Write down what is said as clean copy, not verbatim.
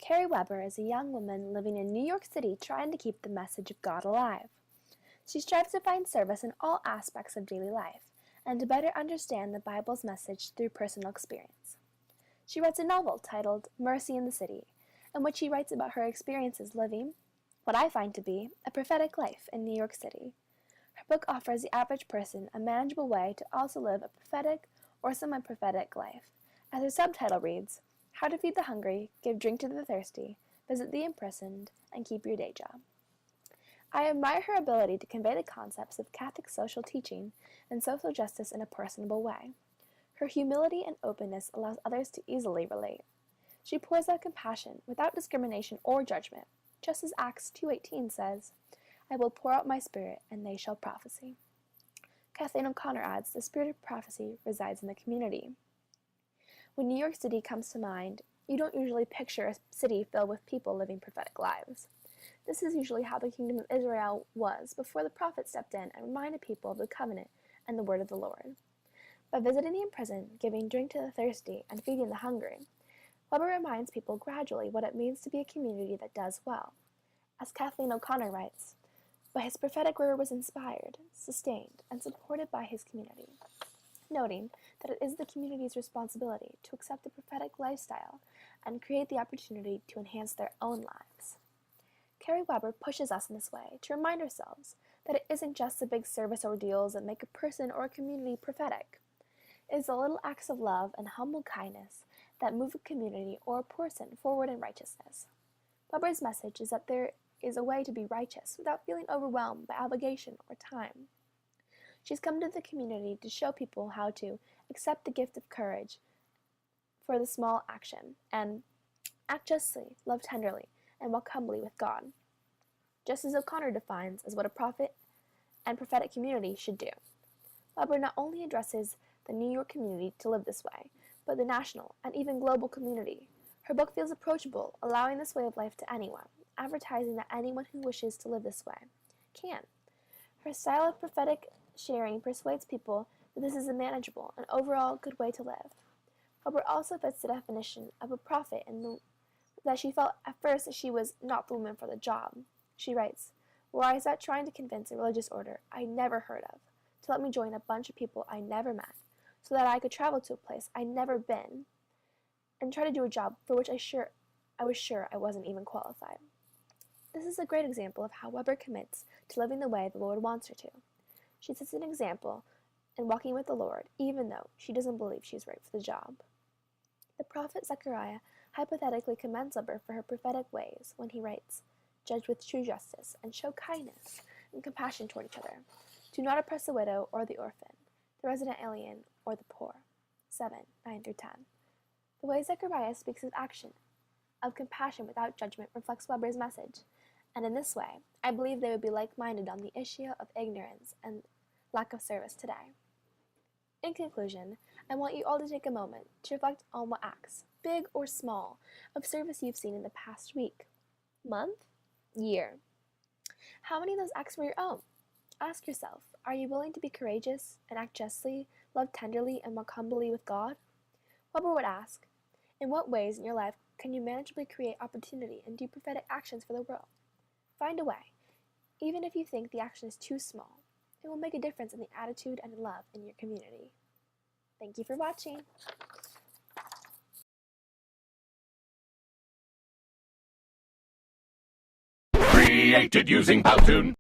Kerry Weber is a young woman living in New York City trying to keep the message of God alive. She strives to find service in all aspects of daily life and to better understand the Bible's message through personal experience. She writes a novel titled Mercy in the City, in which she writes about her experiences living what I find to be a prophetic life in New York City. Her book offers the average person a manageable way to also live a prophetic or semi-prophetic life, as her subtitle reads, How to Feed the Hungry, Give Drink to the Thirsty, Visit the Imprisoned, and Keep Your Day Job. I admire her ability to convey the concepts of Catholic social teaching and social justice in a personable way. Her humility and openness allows others to easily relate. She pours out compassion without discrimination or judgment, just as Acts 2:18 says, I will pour out my spirit, and they shall prophesy. Kathleen O'Connor adds, the spirit of prophecy resides in the community. When New York City comes to mind, you don't usually picture a city filled with people living prophetic lives. This is usually how the kingdom of Israel was before the prophet stepped in and reminded people of the covenant and the word of the Lord. By visiting the imprisoned, giving drink to the thirsty, and feeding the hungry, Weber reminds people gradually what it means to be a community that does well. As Kathleen O'Connor writes, but his prophetic word was inspired, sustained, and supported by his community, noting that it is the community's responsibility to accept the prophetic lifestyle and create the opportunity to enhance their own lives. Kerry Weber pushes us in this way to remind ourselves that it isn't just the big service ordeals that make a person or a community prophetic. It is the little acts of love and humble kindness that move a community or a person forward in righteousness. Weber's message is that there is a way to be righteous without feeling overwhelmed by obligation or time. She's come to the community to show people how to accept the gift of courage for the small action and act justly, love tenderly, and walk humbly with God, just as O'Connor defines as what a prophet and prophetic community should do. Weber not only addresses the New York community to live this way, but the national and even global community. Her book feels approachable, allowing this way of life to anyone, advertising that anyone who wishes to live this way can. Her style of prophetic sharing persuades people that this is a manageable and overall good way to live. Weber also fits the definition of a prophet in that she felt at first that she was not the woman for the job. She writes, where I sat trying to convince a religious order I never heard of to let me join a bunch of people I never met so that I could travel to a place I'd never been and try to do a job for which I was sure I wasn't even qualified. This is a great example of how Weber commits to living the way the Lord wants her to. She sets an example in walking with the Lord, even though she doesn't believe she's right for the job. The prophet Zechariah hypothetically commends Weber for her prophetic ways when he writes, Judge with true justice, and show kindness and compassion toward each other. Do not oppress the widow or the orphan, the resident alien, or the poor. 7:9-10. The way Zechariah speaks of action, of compassion without judgment, reflects Weber's message, and in this way, I believe they would be like-minded on the issue of ignorance and lack of service today. In conclusion, I want you all to take a moment to reflect on what acts, big or small, of service you've seen in the past week, month, year. How many of those acts were your own? Ask yourself, are you willing to be courageous and act justly, love tenderly, and walk humbly with God? Weber would ask, in what ways in your life can you manageably create opportunity and do prophetic actions for the world? Find a way, even if you think the action is too small. It will make a difference in the attitude and love in your community. Thank you for watching. Created using Powtoon.